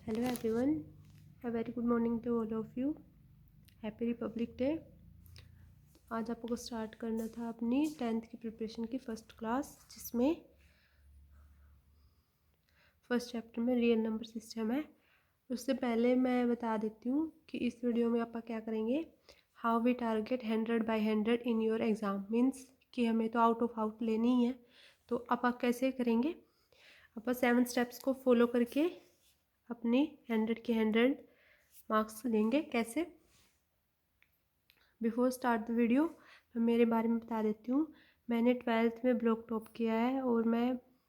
Hello everyone, a very good morning to all of you. Happy Republic day. आज आपको start करना था अपनी 10th की प्रिपरेशन की फर्स्ट क्लास, जिसमें फर्स्ट चैप्टर में रियल नंबर सिस्टम है। उससे पहले मैं बता देती हूँ कि इस वीडियो में आप क्या करेंगे। How we target 100/100 in your exam, means कि हमें तो आउट ऑफ आउट लेनी ही है, तो आप कैसे करेंगे। आप 7 स्टेप्स को फॉलो करके अपनी 100 के 100 मार्क्स लेंगे। कैसे? बिफोर स्टार्ट द वीडियो मैं मेरे बारे में बता देती हूँ। मैंने 12th में ब्लॉक टॉप किया है और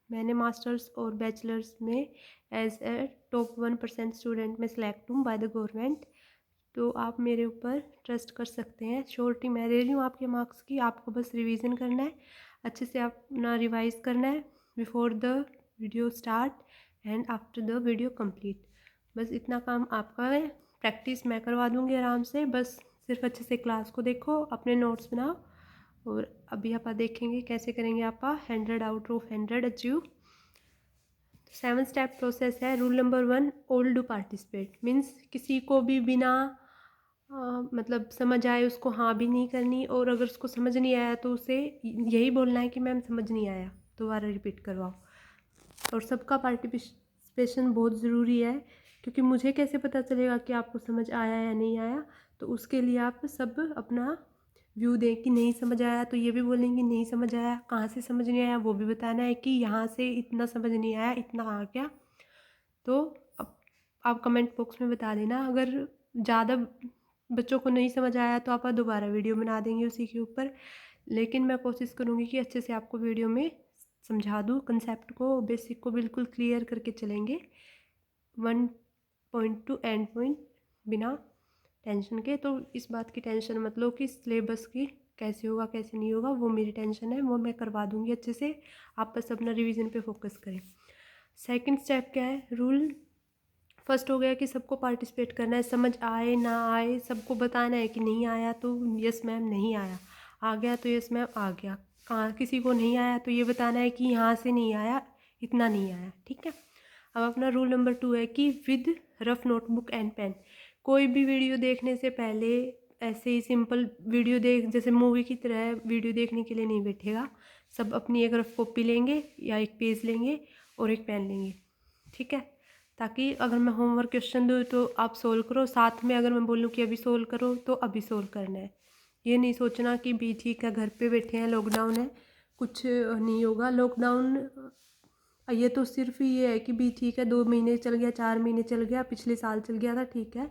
मैंने मास्टर्स और बैचलर्स में एज ए टॉप 1% स्टूडेंट में सिलेक्ट हूँ बाय द गवर्नमेंट। तो आप मेरे ऊपर ट्रस्ट कर सकते हैं। श्योरिटी मैं दे रही हूँ आपके मार्क्स की। आपको बस रिवीजन करना है, अच्छे से अपना रिवाइज करना है before the video start and after the video complete. बस इतना काम आपका है। प्रैक्टिस मैं करवा दूँगी आराम से, बस सिर्फ अच्छे से क्लास को देखो, अपने नोट्स बनाओ। और अभी आप देखेंगे कैसे करेंगे आप 100 out of 100 achieve. 7 step process है। Rule number 1, all do participate, means किसी को भी बिना मतलब समझ आए उसको हाँ भी नहीं करनी, और अगर उसको समझ नहीं आया तो उसे यही बोलना है कि मैम समझ नहीं आया, दोबारा रिपीट करवाओ। और सबका पार्टिसिपेशन बहुत ज़रूरी है, क्योंकि मुझे कैसे पता चलेगा कि आपको समझ आया या नहीं आया। तो उसके लिए आप सब अपना व्यू दें कि नहीं समझ आया तो ये भी बोलेंगे नहीं समझ आया, कहाँ से समझ नहीं आया वो भी बताना है कि यहाँ से इतना समझ नहीं आया, इतना आ गया। तो आप कमेंट बॉक्स में बता देना। अगर ज़्यादा बच्चों को नहीं समझ आया तो आप दोबारा वीडियो बना देंगे उसी के ऊपर, लेकिन मैं कोशिश करूँगी कि अच्छे से आपको वीडियो में समझा दूँ। कंसेप्ट को, बेसिक को बिल्कुल क्लियर करके चलेंगे, 1 पॉइंट टू एंड पॉइंट, बिना टेंशन के। तो इस बात की टेंशन मत लो कि सिलेबस की कैसे होगा कैसे नहीं होगा, वो मेरी टेंशन है, वो मैं करवा दूँगी अच्छे से। आप बस अपना रिवीजन पे फोकस करें। सेकंड स्टेप क्या है? रूल फर्स्ट हो गया कि सबको पार्टिसिपेट करना है, समझ आए ना आए सबको बताना है कि नहीं आया तो यस मैम नहीं आया, आ गया तो यस मैम आ गया। कहाँ किसी को नहीं आया तो ये बताना है कि यहाँ से नहीं आया, इतना नहीं आया, ठीक है। अब अपना रूल नंबर 2 है कि with rough notebook and pen, कोई भी वीडियो देखने से पहले ऐसे ही सिंपल वीडियो जैसे मूवी की तरह वीडियो देखने के लिए नहीं बैठेगा। सब अपनी एक रफ कॉपी लेंगे या एक पेज लेंगे और एक पेन लेंगे, ठीक है। ताकि अगर मैं होमवर्क क्वेश्चन दूँ तो आप सोल्व करो, साथ में अगर मैं बोलूँ कि अभी सोल्व करो तो अभी सोल्व करना है। ये नहीं सोचना कि भी ठीक है घर पे बैठे हैं, लॉकडाउन है, कुछ नहीं होगा। लॉकडाउन ये तो सिर्फ ये है कि भी ठीक है 2 महीने चल गया, 4 महीने चल गया, पिछले साल चल गया था, ठीक है।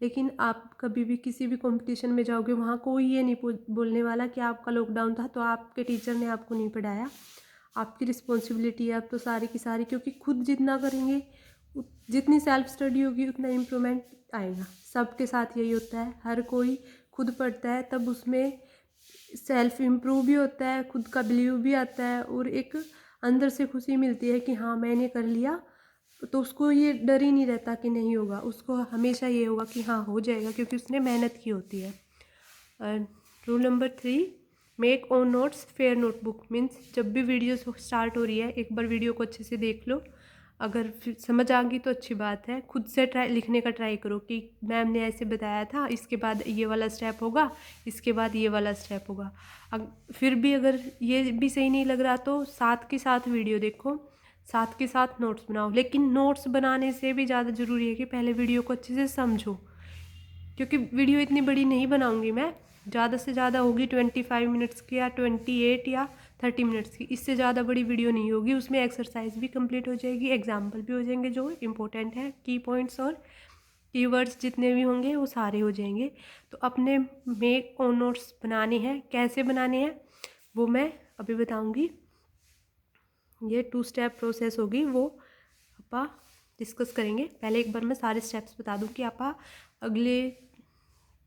लेकिन आप कभी भी किसी भी कंपटीशन में जाओगे, वहाँ कोई ये नहीं बोलने वाला कि आपका लॉकडाउन था तो आपके टीचर ने आपको नहीं पढ़ाया। आपकी रिस्पॉन्सिबिलिटी है अब तो सारी की सारी, क्योंकि खुद जितना करेंगे, जितनी सेल्फ स्टडी होगी उतना इम्प्रूवमेंट आएगा। सबके साथ यही होता है, हर कोई खुद पढ़ता है तब उसमें सेल्फ इम्प्रूव भी होता है, खुद का बिलीव भी आता है, और एक अंदर से खुशी मिलती है कि हाँ मैंने कर लिया। तो उसको ये डर ही नहीं रहता कि नहीं होगा, उसको हमेशा ये होगा कि हाँ हो जाएगा, क्योंकि उसने मेहनत की होती है। Rule number 3, make own notes fair notebook, means जब भी वीडियो स्टार्ट हो रही है एक बार वीडियो को अच्छे से देख लो। अगर फिर समझ आ गई तो अच्छी बात है, खुद से लिखने का ट्राई करो कि मैम ने ऐसे बताया था, इसके बाद ये वाला स्टेप होगा, इसके बाद ये वाला स्टेप होगा। फिर भी अगर ये भी सही नहीं लग रहा तो साथ के साथ वीडियो देखो, साथ के साथ नोट्स बनाओ। लेकिन नोट्स बनाने से भी ज़्यादा ज़रूरी है कि पहले वीडियो को अच्छे से समझो, क्योंकि वीडियो इतनी बड़ी नहीं बनाऊंगी मैं, ज़्यादा से ज़्यादा होगी 25 मिनट्स की या 28 या 30 मिनट्स की, इससे ज़्यादा बड़ी वीडियो नहीं होगी। उसमें एक्सरसाइज भी कंप्लीट हो जाएगी, एग्जाम्पल भी हो जाएंगे जो इंपॉर्टेंट है, की पॉइंट्स और कीवर्ड्स जितने भी होंगे वो सारे हो जाएंगे। तो अपने मेक ओन नोट्स बनाने हैं, कैसे बनाने हैं वो मैं अभी बताऊँगी। ये 2 स्टेप प्रोसेस होगी, वो आपा डिस्कस करेंगे। पहले एक बार मैं सारे स्टेप्स बता दूं कि आपा अगले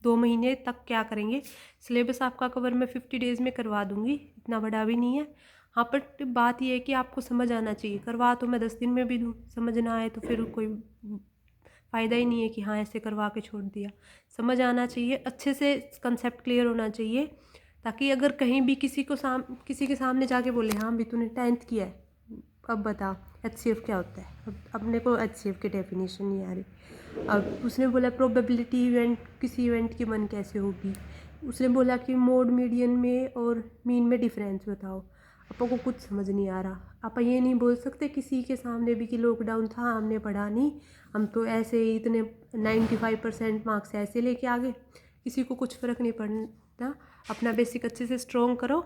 2 महीने तक क्या करेंगे। सिलेबस आपका कवर मैं 50 डेज़ में करवा दूंगी, इतना बड़ा भी नहीं है। हाँ बट बात यह है कि आपको समझ आना चाहिए। करवा तो मैं 10 दिन में भी दूँ, समझ ना आए तो फिर कोई फ़ायदा ही नहीं है कि हाँ ऐसे करवा के छोड़ दिया। समझ आना चाहिए, अच्छे से कंसेप्ट क्लियर होना चाहिए, ताकि अगर कहीं भी किसी के सामने जाके बोले हाँ भी तूने 10th किया है, अब बता HCF क्या होता है। अब अपने को HCF की डेफिनेशन नहीं आ रही। अब उसने बोला प्रोबेबिलिटी इवेंट, किसी इवेंट की मन कैसे होगी। उसने बोला कि मोड मीडियन में और मीन में डिफरेंस बताओ। आपको को कुछ समझ नहीं आ रहा। आप ये नहीं बोल सकते किसी के सामने भी कि लॉकडाउन था हमने पढ़ा नहीं, हम तो ऐसे ही इतने 95% मार्क्स ऐसे लेके आ गए। किसी को कुछ फ़र्क नहीं पड़ता। अपना बेसिक अच्छे से स्ट्रॉन्ग करो।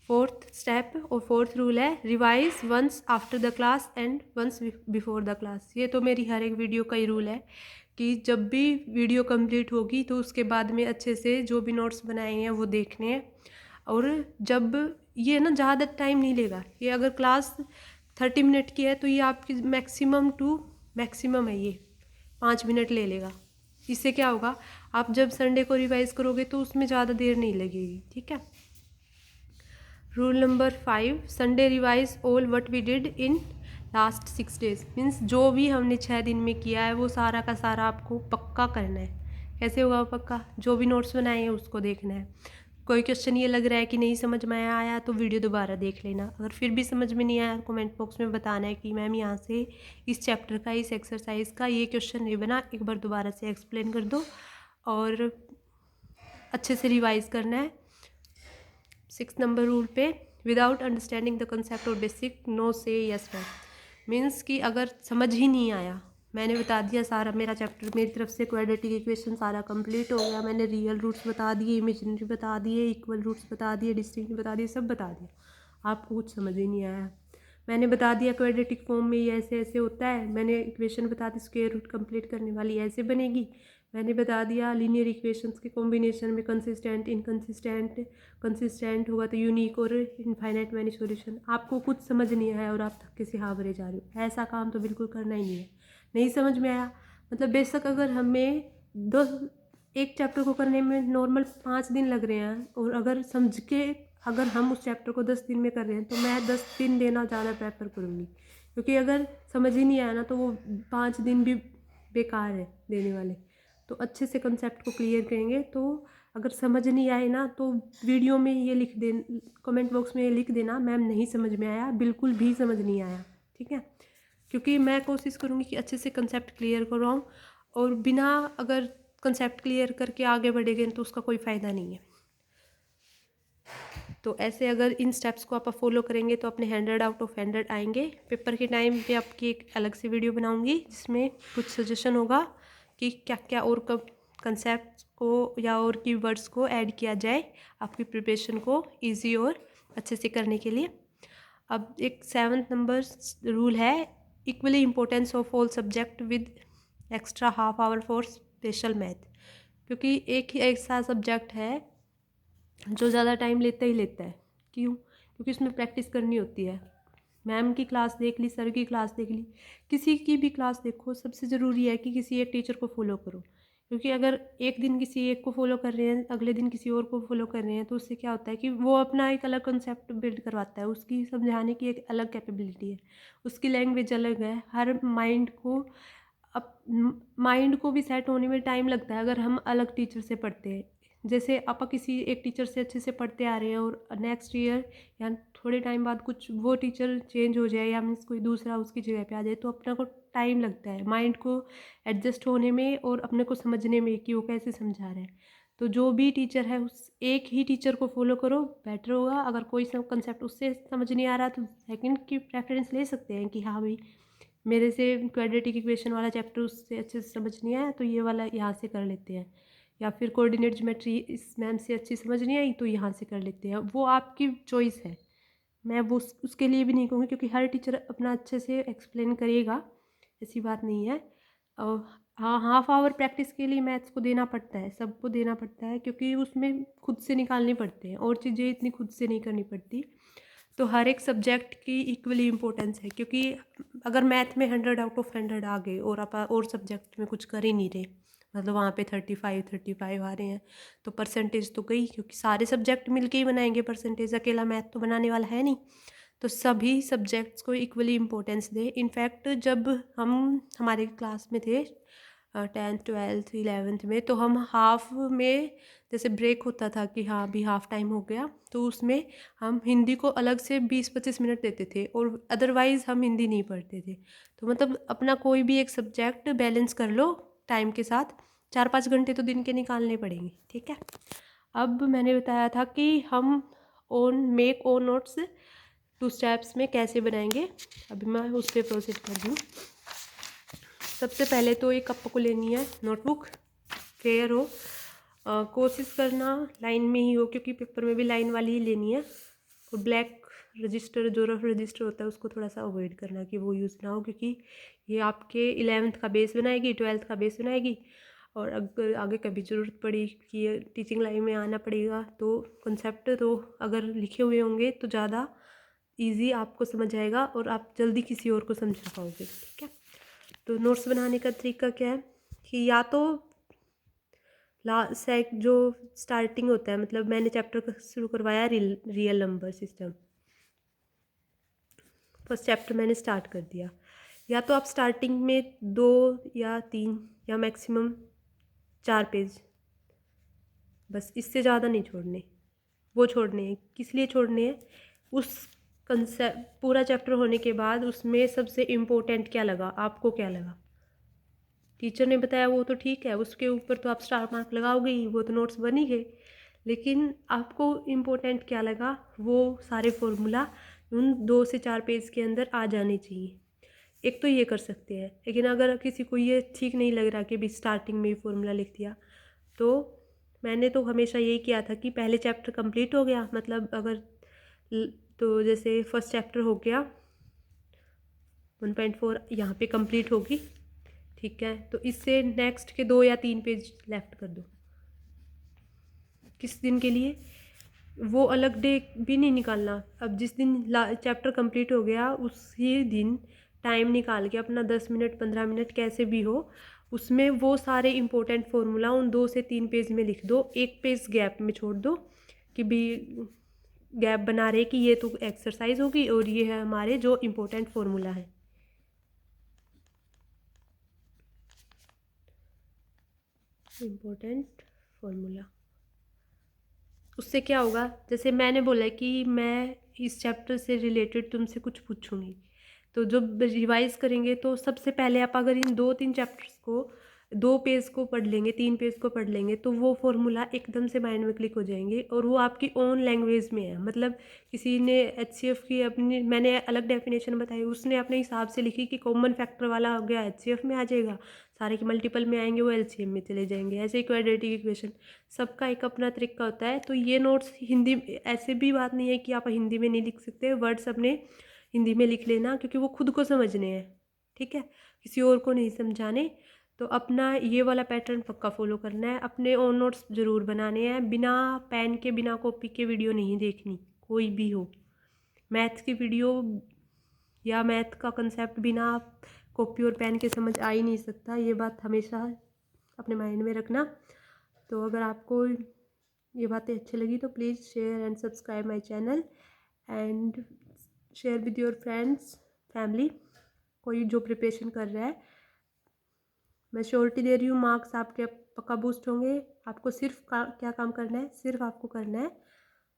फोर्थ स्टेप और फोर्थ रूल है revise once after the class and once before the class. ये तो मेरी हर एक वीडियो का ही रूल है कि जब भी वीडियो कंप्लीट होगी तो उसके बाद में अच्छे से जो भी नोट्स बनाए हैं वो देखने हैं। और जब ये ना ज़्यादा टाइम नहीं लेगा, ये अगर क्लास 30 मिनट की है तो ये आपकी मैक्सिमम टू मैक्सिमम है, ये 5 मिनट ले लेगा। इससे क्या होगा, आप जब संडे को रिवाइज करोगे तो उसमें ज़्यादा देर नहीं लगेगी। ठीक है। Rule number 5, Sunday revise all what we did in last 6 days. Means जो भी हमने 6 दिन में किया है वो सारा का सारा आपको पक्का करना है। कैसे होगा पक्का, जो भी नोट्स बनाए हैं उसको देखना है। कोई क्वेश्चन ये लग रहा है कि नहीं समझ में आया तो वीडियो दोबारा देख लेना। अगर फिर भी समझ में नहीं आया कमेंट बॉक्स में बताना है कि मैम यहाँ से इस चैप्टर का, इस एक्सरसाइज का ये क्वेश्चन नहीं बना, एक बार दोबारा से एक्सप्लेन कर दो। और अच्छे से रिवाइज करना है। 6 नंबर रूल पे, विदाउट अंडरस्टैंडिंग द कंसेप्ट और बेसिक नो से यस मैम। मीन्स कि अगर समझ ही नहीं आया, मैंने बता दिया सारा, मेरा चैप्टर मेरी तरफ से क्वाड्रेटिक इक्वेशन सारा कंप्लीट हो गया। मैंने रियल रूट्स बता दिए, इमेजिनरी बता दिए, इक्वल रूट्स बता दिए, डिस्टिंक्ट बता दिए, सब बता दिया। आपको कुछ समझ ही नहीं आया। मैंने बता दिया क्वाड्रेटिक फॉर्म में ये ऐसे ऐसे होता है। मैंने इक्वेशन बता दी स्क्वायर रूट कंप्लीट करने वाली ऐसे बनेगी। मैंने बता दिया लीनियर इक्वेशंस के कॉम्बिनेशन में कंसिस्टेंट, इनकंसिस्टेंट, कंसिस्टेंट होगा तो यूनिक और इनफाइनाइट मैनी सॉल्यूशन। आपको कुछ समझ नहीं आया और आप थक्के से हावरे जा रहे हो, ऐसा काम तो बिल्कुल करना ही नहीं है। नहीं समझ में आया मतलब बेशक अगर हमें एक चैप्टर को करने में नॉर्मल 5 दिन लग रहे हैं और अगर समझ के अगर हम उस चैप्टर को 10 दिन में कर रहे हैं तो मैं 10 दिन देना ज़्यादा प्रेफर करूँगी। क्योंकि अगर समझ ही नहीं आया ना तो वो 5 दिन भी बेकार है देने वाले। तो अच्छे से कंसेप्ट को क्लियर करेंगे। तो अगर समझ नहीं आए ना तो वीडियो में ये लिख दे, कमेंट बॉक्स में ये लिख देना मैम नहीं समझ में आया, बिल्कुल भी समझ नहीं आया। ठीक है। क्योंकि मैं कोशिश करूँगी कि अच्छे से कंसेप्ट क्लियर करवाऊँ और बिना अगर कंसेप्ट क्लियर करके आगे बढ़ेंगे तो उसका कोई फ़ायदा नहीं है। तो ऐसे अगर इन स्टेप्स को आप फॉलो करेंगे तो अपने 100 आउट ऑफ 100 आएंगे। पेपर के टाइम पे आपकी एक अलग से वीडियो बनाऊंगी जिसमें कुछ सजेशन होगा कि क्या क्या और कब कंसेप्ट को या और कीवर्ड्स को ऐड किया जाए आपकी प्रिपरेशन को इजी और अच्छे से करने के लिए। अब एक 7th नंबर रूल है, equally importance of all subject with extra half hour for special math. क्योंकि एक ही ऐसा सब्जेक्ट है जो ज़्यादा टाइम लेता ही लेता है। क्यों? क्योंकि उसमें प्रैक्टिस करनी होती है। मैम की क्लास देख ली, सर की क्लास देख ली, किसी की भी क्लास देखो, सबसे ज़रूरी है कि किसी एक टीचर को फॉलो करो। क्योंकि अगर एक दिन किसी एक को फॉलो कर रहे हैं, अगले दिन किसी और को फॉलो कर रहे हैं तो उससे क्या होता है कि वो अपना एक अलग कंसेप्ट बिल्ड करवाता है। उसकी समझाने की एक अलग कैपेबिलिटी है, उसकी लैंग्वेज अलग है। हर माइंड को भी सेट होने में टाइम लगता है अगर हम अलग टीचर से पढ़ते हैं। जैसे आप किसी एक टीचर से अच्छे से पढ़ते आ रहे हैं और नेक्स्ट ईयर या थोड़े टाइम बाद कुछ वो टीचर चेंज हो जाए या मीन्स कोई दूसरा उसकी जगह पे आ जाए तो अपने को टाइम लगता है माइंड को एडजस्ट होने में और अपने को समझने में कि वो कैसे समझा रहे हैं। तो जो भी टीचर है उस एक ही टीचर को फॉलो करो, बेटर होगा। अगर कोई कंसेप्ट उससे समझ नहीं आ रहा तो सेकंड की प्रेफरेंस ले सकते हैं कि हाँ भाई मेरे से क्वाड्रेटिक इक्वेशन वाला चैप्टर उससे अच्छे से समझ नहीं आया तो ये वाला यहाँ से कर लेते हैं, या फिर कोऑर्डिनेट ज्योमेट्री इस मैम से अच्छी समझ नहीं आई तो यहाँ से कर लेते हैं। वो आपकी चॉइस है, मैं वो उसके लिए भी नहीं कहूँगी क्योंकि हर टीचर अपना अच्छे से एक्सप्लेन करेगा, ऐसी बात नहीं है। और हाँ, हाफ आवर प्रैक्टिस के लिए मैथ्स को देना पड़ता है, सबको देना पड़ता है क्योंकि उसमें खुद से निकालने पड़ते हैं और चीज़ें इतनी खुद से नहीं करनी पड़ती। तो हर एक सब्जेक्ट की इक्वली इम्पोर्टेंस है क्योंकि अगर मैथ में 100 आउट ऑफ 100 आ गए और आप और सब्जेक्ट में कुछ कर ही नहीं रहे, मतलब वहाँ पे 35 आ रहे हैं तो परसेंटेज तो गई, क्योंकि सारे सब्जेक्ट मिलके ही बनाएंगे परसेंटेज, अकेला मैथ तो बनाने वाला है नहीं। तो सभी सब्जेक्ट्स को इक्वली इम्पोर्टेंस दें। इनफैक्ट जब हम हमारे क्लास में थे 10th 12th 11th में, तो हम हाफ में जैसे ब्रेक होता था कि हाँ अभी हाफ टाइम हो गया, तो उसमें हम हिंदी को अलग से 20-25 मिनट देते थे और अदरवाइज़ हम हिंदी नहीं पढ़ते थे। तो मतलब अपना कोई भी एक सब्जेक्ट बैलेंस कर लो टाइम के साथ, 4-5 घंटे तो दिन के निकालने पड़ेंगे, ठीक है। अब मैंने बताया था कि हम मेक ओन नोट्स 2 स्टेप्स में कैसे बनाएंगे, अभी मैं उस पर प्रोसीड कर रही हूँ। सबसे पहले तो एक आपको लेनी है नोटबुक, फेयर हो, कोशिश करना लाइन में ही हो, क्योंकि पेपर में भी लाइन वाली ही लेनी है। और ब्लैक रजिस्टर, जो रफ रजिस्टर होता है उसको थोड़ा सा अवॉइड करना कि वो यूज़ ना हो, क्योंकि ये आपके 11th का बेस बनाएगी, 12th का बेस बनाएगी। और अगर आगे कभी ज़रूरत पड़ी कि ये टीचिंग लाइन में आना पड़ेगा तो कंसेप्ट तो अगर लिखे हुए होंगे तो ज़्यादा ईजी आपको समझ आएगा और आप जल्दी किसी और को समझा पाओगे, ठीक है। तो नोट्स बनाने का तरीका क्या है कि या तो जो स्टार्टिंग होता है, मतलब मैंने चैप्टर शुरू करवाया real number system, first chapter मैंने स्टार्ट कर दिया, या तो आप स्टार्टिंग में 2 या 3 या मैक्सिमम 4 पेज, बस इससे ज़्यादा नहीं छोड़ने। वो छोड़ने हैं, किस लिए छोड़ने हैं, उस कंसेप्ट पूरा चैप्टर होने के बाद उसमें सबसे इम्पोर्टेंट क्या लगा, आपको क्या लगा, टीचर ने बताया वो तो ठीक है, उसके ऊपर तो आप स्टार मार्क लगाओगे ही, वो तो नोट्स बन ही गए। लेकिन आपको इम्पोर्टेंट क्या लगा, वो सारे फॉर्मूला उन 2 से 4 पेज के अंदर आ जाने चाहिए। एक तो ये कर सकते हैं, लेकिन अगर किसी को ये ठीक नहीं लग रहा कि भी स्टार्टिंग में ही फॉर्मूला लिख दिया, तो मैंने तो हमेशा यही किया था कि पहले चैप्टर कंप्लीट हो गया, मतलब अगर तो जैसे फर्स्ट चैप्टर हो गया 1.4 यहाँ पे कंप्लीट होगी, ठीक है, तो इससे नेक्स्ट के 2 या 3 पेज लेफ्ट कर दो। किस दिन के लिए, वो अलग डे भी नहीं निकालना। अब जिस दिन चैप्टर कंप्लीट हो गया उसी दिन टाइम निकाल के अपना 10 मिनट 15 मिनट कैसे भी हो, उसमें वो सारे इंपॉर्टेंट फार्मूला उन 2 से 3 पेज में लिख दो, एक पेज गैप में छोड़ दो कि भी गैप बना रहे कि ये तो एक्सरसाइज होगी और ये है हमारे जो इम्पोर्टेंट फार्मूला है। इम्पोर्टेंट फार्मूला, उससे क्या होगा, जैसे मैंने बोला कि मैं इस चैप्टर से रिलेटेड तुमसे कुछ पूछूंगी, तो जब रिवाइज करेंगे तो सबसे पहले आप अगर इन 2-3 चैप्टर्स को 2 पेज को पढ़ लेंगे, 3 पेज को पढ़ लेंगे, तो वो फॉर्मूला एकदम से माइंड में क्लिक हो जाएंगे और वो आपकी ओन लैंग्वेज में है। मतलब किसी ने HCF की अपनी, मैंने अलग डेफिनेशन बताई, उसने अपने हिसाब से लिखी कि कॉमन फैक्टर वाला हो गया HCF में आ जाएगा, सारे के मल्टीपल में आएंगे वो LCM में चले जाएंगे, ऐसे ही क्वाड्रेटिक इक्वेशन, सबका एक अपना तरीका होता है। तो ये नोट्स हिंदी, ऐसे भी बात नहीं है कि आप हिंदी में नहीं लिख सकते, वर्ड्स अपने हिंदी में लिख लेना, क्योंकि वो खुद को समझने हैं, ठीक है, किसी और को नहीं समझाने। तो अपना ये वाला पैटर्न पक्का फॉलो करना है, अपने ओन नोट्स ज़रूर बनाने हैं, बिना पेन के बिना कॉपी के वीडियो नहीं देखनी, कोई भी हो। मैथ की वीडियो या मैथ का कंसेप्ट बिना कॉपी और पेन के समझ आ ही नहीं सकता, ये बात हमेशा अपने माइंड में रखना। तो अगर आपको ये बातें अच्छी लगी तो please share and subscribe my channel and share with your friends family, कोई जो प्रिपरेशन कर रहा है। मैं श्योरिटी दे रही हूँ मार्क्स आपके पक्का बूस्ट होंगे। आपको सिर्फ क्या काम करना है, सिर्फ आपको करना है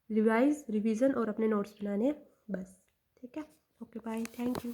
रिवाइज़, रिवीजन और अपने नोट्स बनाने हैं, बस, ठीक है। Okay bye, thank you.